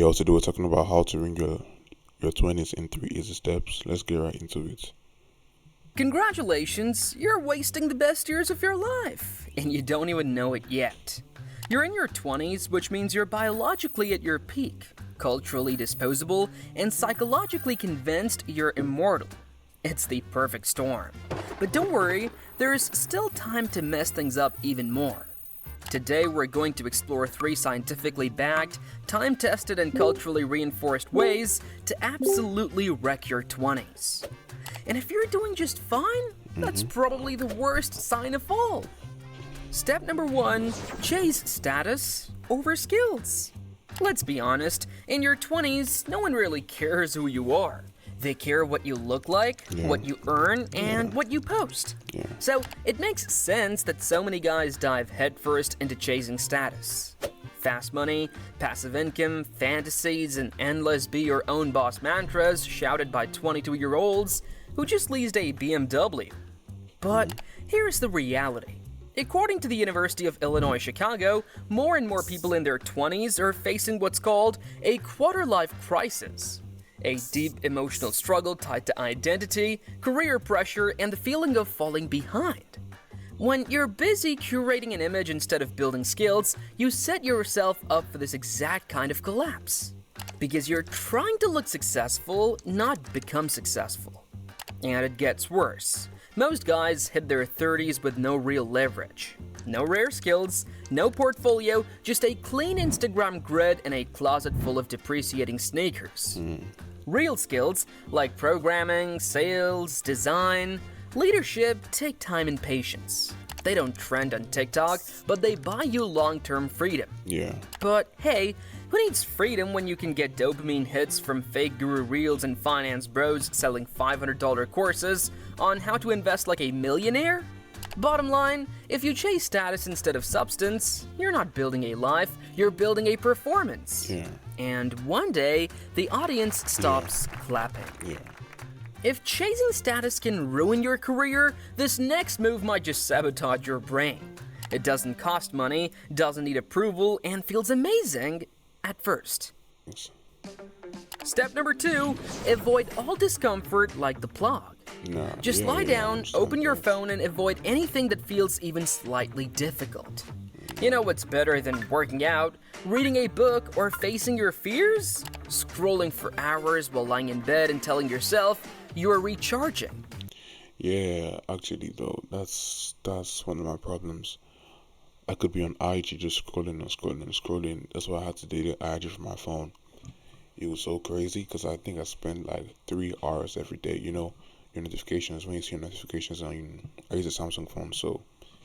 Yo, today we're talking about how to ruin your 20s in 3 easy steps. Let's get right into it. Congratulations, you're wasting the best years of your life, and you don't even know it yet. You're in your 20s, which means you're biologically at your peak, culturally disposable, and psychologically convinced you're immortal. It's the perfect storm. But don't worry, there's still time to mess things up even more. Today, we're going to explore 3 scientifically backed, time-tested, and culturally reinforced ways to absolutely wreck your 20s. And if you're doing just fine, that's probably the worst sign of all. Step number 1, chase status over skills. Let's be honest, in your 20s, no one really cares who you are. They care what you look like, what you earn, and what you post. So it makes sense that so many guys dive headfirst into chasing status. Fast money, passive income, fantasies, and endless be your own boss mantras shouted by 22-year-olds who just leased a BMW. But here's the reality. According to the University of Illinois Chicago, more and more people in their 20s are facing what's called a quarter-life crisis. A deep emotional struggle tied to identity, career pressure, and the feeling of falling behind. When you're busy curating an image instead of building skills, you set yourself up for this exact kind of collapse. Because you're trying to look successful, not become successful. And it gets worse. Most guys hit their 30s with no real leverage. No rare skills, no portfolio, just a clean Instagram grid and a closet full of depreciating sneakers. Real skills, like programming, sales, design, leadership, take time and patience. They don't trend on TikTok, but they buy you long-term freedom. But hey, who needs freedom when you can get dopamine hits from fake guru reels and finance bros selling $500 courses on how to invest like a millionaire? Bottom line, if you chase status instead of substance, you're not building a life, you're building a performance. And one day, the audience stops clapping. If chasing status can ruin your career, this next move might just sabotage your brain. It doesn't cost money, doesn't need approval, and feels amazing at first. Step number 2, avoid all discomfort like the plague. Just lie down, open your phone, and avoid anything that feels even slightly difficult. You know what's better than working out, reading a book, or facing your fears? Scrolling for hours while lying in bed and telling yourself you're recharging. Yeah, actually though, that's one of my problems. I could be on IG just scrolling and scrolling and scrolling. That's why I had to delete IG from my phone. It was so crazy because I think I spend like 3 hours every day. You know, your notifications, when you see your notifications on, I use a Samsung phone, so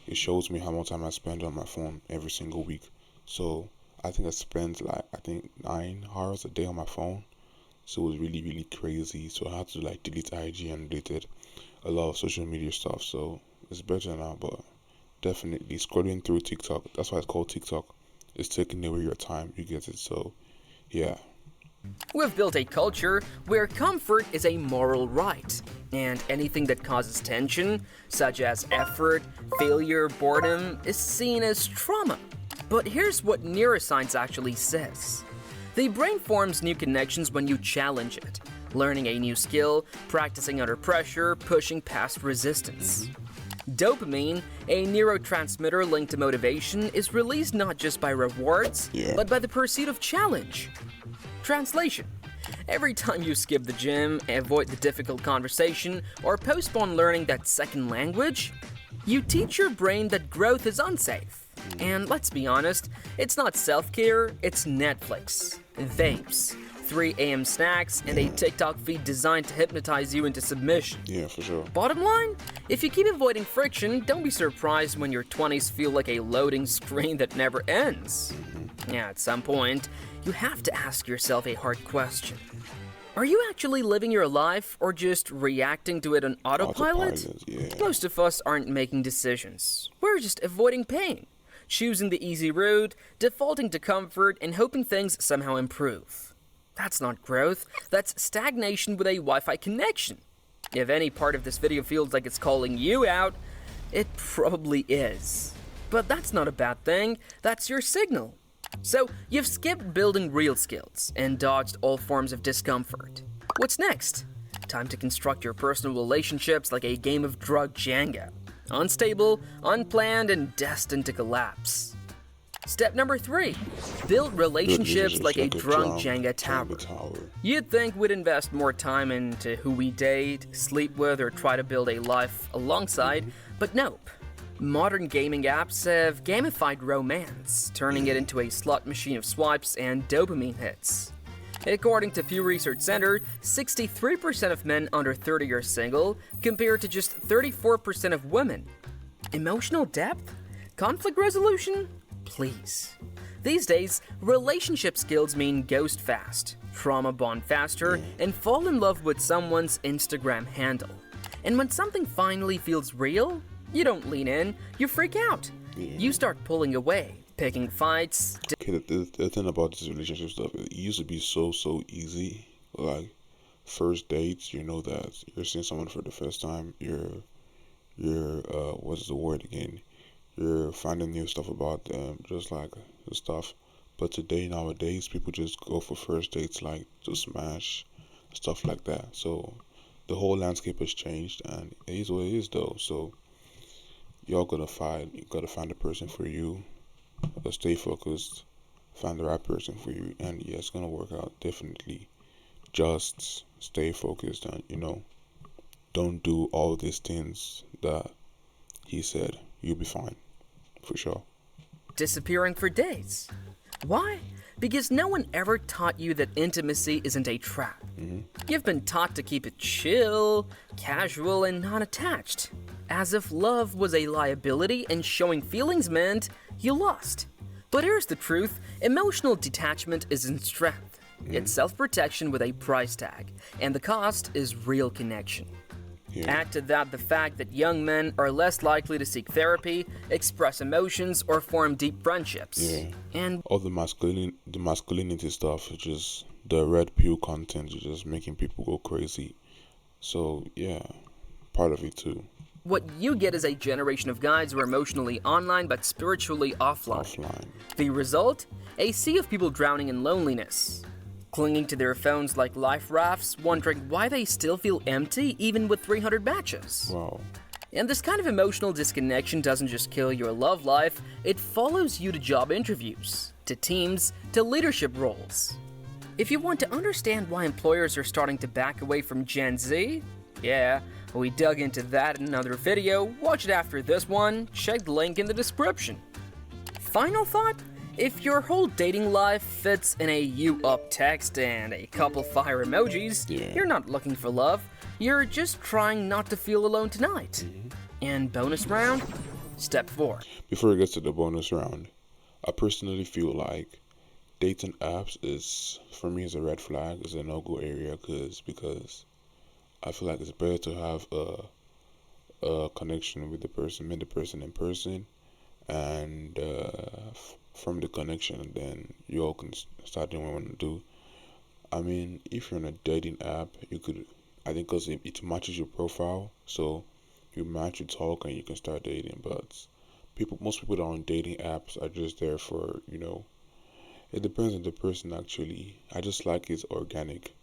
it shows me how much time I spend on my phone every single week. So I think I spend like, 9 hours a day on my phone. So it was really, really crazy. So I had to like delete IG and deleted a lot of social media stuff. So it's better now, but definitely scrolling through TikTok, that's why it's called TikTok. It's taking away your time, you get it? So yeah. We've built a culture where comfort is a moral right, and anything that causes tension, such as effort, failure, boredom, is seen as trauma. But here's what neuroscience actually says. The brain forms new connections when you challenge it, learning a new skill, practicing under pressure, pushing past resistance. Dopamine, a neurotransmitter linked to motivation, is released not just by rewards, but by the pursuit of challenge. Translation: every time you skip the gym, avoid the difficult conversation, or postpone learning that second language, you teach your brain that growth is unsafe. And let's be honest, it's not self-care, it's Netflix, vapes, 3 a.m. snacks, and a TikTok feed designed to hypnotize you into submission. Yeah, for sure. Bottom line, if you keep avoiding friction, don't be surprised when your 20s feel like a loading screen that never ends. Yeah, at some point, you have to ask yourself a hard question. Are you actually living your life or just reacting to it on autopilot? Most of us aren't making decisions. We're just avoiding pain, choosing the easy route, defaulting to comfort, and hoping things somehow improve. That's not growth, that's stagnation with a Wi-Fi connection. If any part of this video feels like it's calling you out, it probably is. But that's not a bad thing, that's your signal. So, you've skipped building real skills and dodged all forms of discomfort. What's next? Time to construct your personal relationships like a game of drug Jenga. Unstable, unplanned, and destined to collapse. Step number 3. Build relationships like a drunk Jenga tower. You'd think we'd invest more time into who we date, sleep with, or try to build a life alongside, but nope. Modern gaming apps have gamified romance, turning it into a slot machine of swipes and dopamine hits. According to Pew Research Center, 63% of men under 30 are single, compared to just 34% of women. Emotional depth? Conflict resolution? Please. These days, relationship skills mean ghost fast, trauma bond faster, and fall in love with someone's Instagram handle. And when something finally feels real, you don't lean in, you freak out. You start pulling away, picking fights. Okay, the thing about this relationship stuff, it used to be so easy. Like, first dates, you know that you're seeing someone for the first time, you're what's the word again? You're finding new stuff about them, just like the stuff. But today, nowadays, people just go for first dates, like to smash, stuff like that. So the whole landscape has changed, and it is what it is, though. So you gotta find a person for you. Stay focused, find the right person for you, and yeah, it's gonna work out definitely. Just stay focused, and don't do all these things that he said. You'll be fine, for sure. Disappearing for days. Why? Because no one ever taught you that intimacy isn't a trap. You've been taught to keep it chill, casual, and non-attached. As if love was a liability and showing feelings meant you lost. But here's the truth, emotional detachment isn't strength. It's self-protection with a price tag, and the cost is real connection. Add to that the fact that young men are less likely to seek therapy, express emotions, or form deep friendships. And all the masculinity stuff is just the red pill content is just making people go crazy. So yeah, part of it too. What you get is a generation of guys who are emotionally online but spiritually offline. The result? A sea of people drowning in loneliness. Clinging to their phones like life rafts, wondering why they still feel empty even with 300 matches. Wow. And this kind of emotional disconnection doesn't just kill your love life, it follows you to job interviews, to teams, to leadership roles. If you want to understand why employers are starting to back away from Gen Z, yeah, we dug into that in another video, watch it after this one, check the link in the description. Final thought? If your whole dating life fits in a you up text and a couple fire emojis, you're not looking for love, you're just trying not to feel alone tonight. And bonus round? Step 4. Before it gets to the bonus round, I personally feel like dating apps for me, is a red flag, is a no-go area, because I feel like it's better to have a connection with the person, meet the person in person, and from the connection, and then you all can start doing what you want to do. I mean, if you're on a dating app, you could, I think, because it matches your profile, so you match, you talk, and you can start dating. But most people that are on dating apps are just there for, it depends on the person actually. I just like it's organic.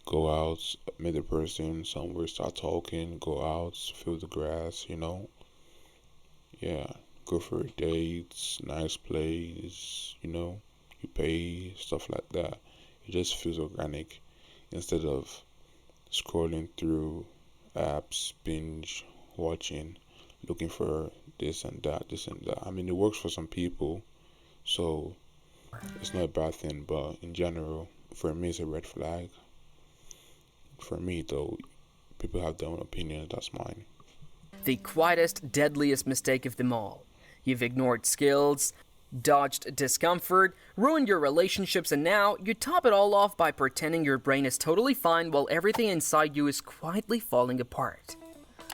Go out, meet the person somewhere, start talking, go out, feel the grass, Yeah, go for dates, nice place, you pay, stuff like that. It just feels organic instead of scrolling through apps, binge watching, looking for this and that, this and that. I mean, it works for some people, so it's not a bad thing, but in general, for me, it's a red flag. For me, though, people have their own opinion, that's mine. The quietest, deadliest mistake of them all. You've ignored skills, dodged discomfort, ruined your relationships, and now you top it all off by pretending your brain is totally fine while everything inside you is quietly falling apart.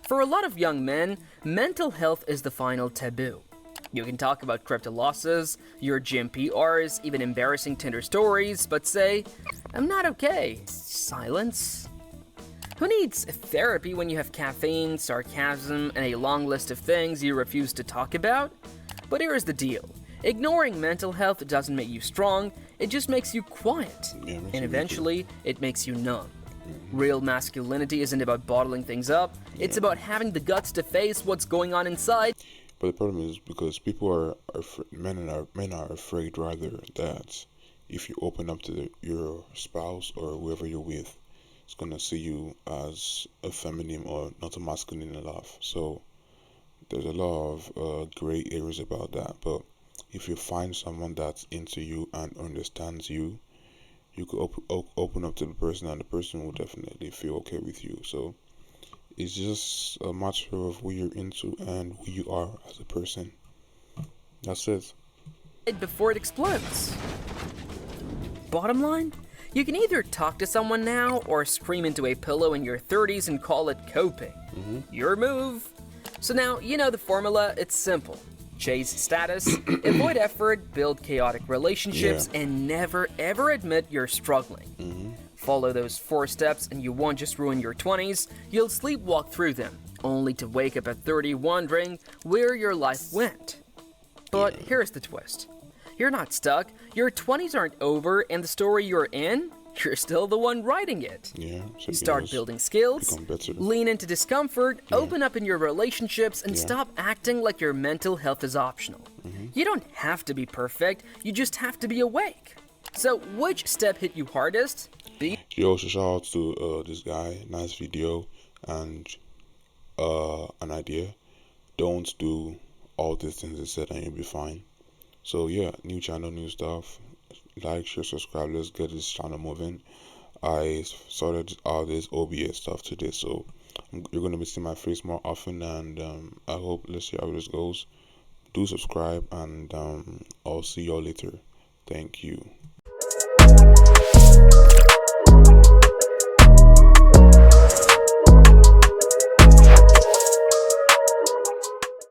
For a lot of young men, mental health is the final taboo. You can talk about crypto losses, your gym PRs, even embarrassing Tinder stories, but say, "I'm not okay." Silence. Who needs therapy when you have caffeine, sarcasm, and a long list of things you refuse to talk about? But here is the deal. Ignoring mental health doesn't make you strong, it just makes you quiet. Yeah, it makes And you weaker. eventually, it makes you numb. Real masculinity isn't about bottling things up, it's about having the guts to face what's going on inside. But the problem is because people men are afraid rather that if you open up to your spouse or whoever you're with, it's gonna see you as a feminine or not a masculine enough. So there's a lot of gray areas about that. But if you find someone that's into you and understands you, you could open up to the person, and the person will definitely feel okay with you. So it's just a matter of who you're into and who you are as a person. That's it. Before it explodes. Bottom line, you can either talk to someone now or scream into a pillow in your 30s and call it coping. Your move. So now, you know the formula, it's simple. Chase status, avoid effort, build chaotic relationships, and never ever admit you're struggling. Follow those 4 steps and you won't just ruin your 20s, you'll sleepwalk through them, only to wake up at 30 wondering where your life went. But here's the twist. You're not stuck, your 20s aren't over, and the story you're in, you're still the one writing it. Yeah. So You start building skills, become better. lean into discomfort, open up in your relationships, and stop acting like your mental health is optional. You don't have to be perfect, you just have to be awake. So, which step hit you hardest? Yo, also shout out to this guy. Nice video and an idea. Don't do all these things he said, and you'll be fine. So yeah, new channel, new stuff. Like, share, subscribe. Let's get this channel moving. I started all this OBS stuff today, so you're gonna be seeing my face more often, and I hope, let's see how this goes. Do subscribe, and I'll see y'all later. Thank you.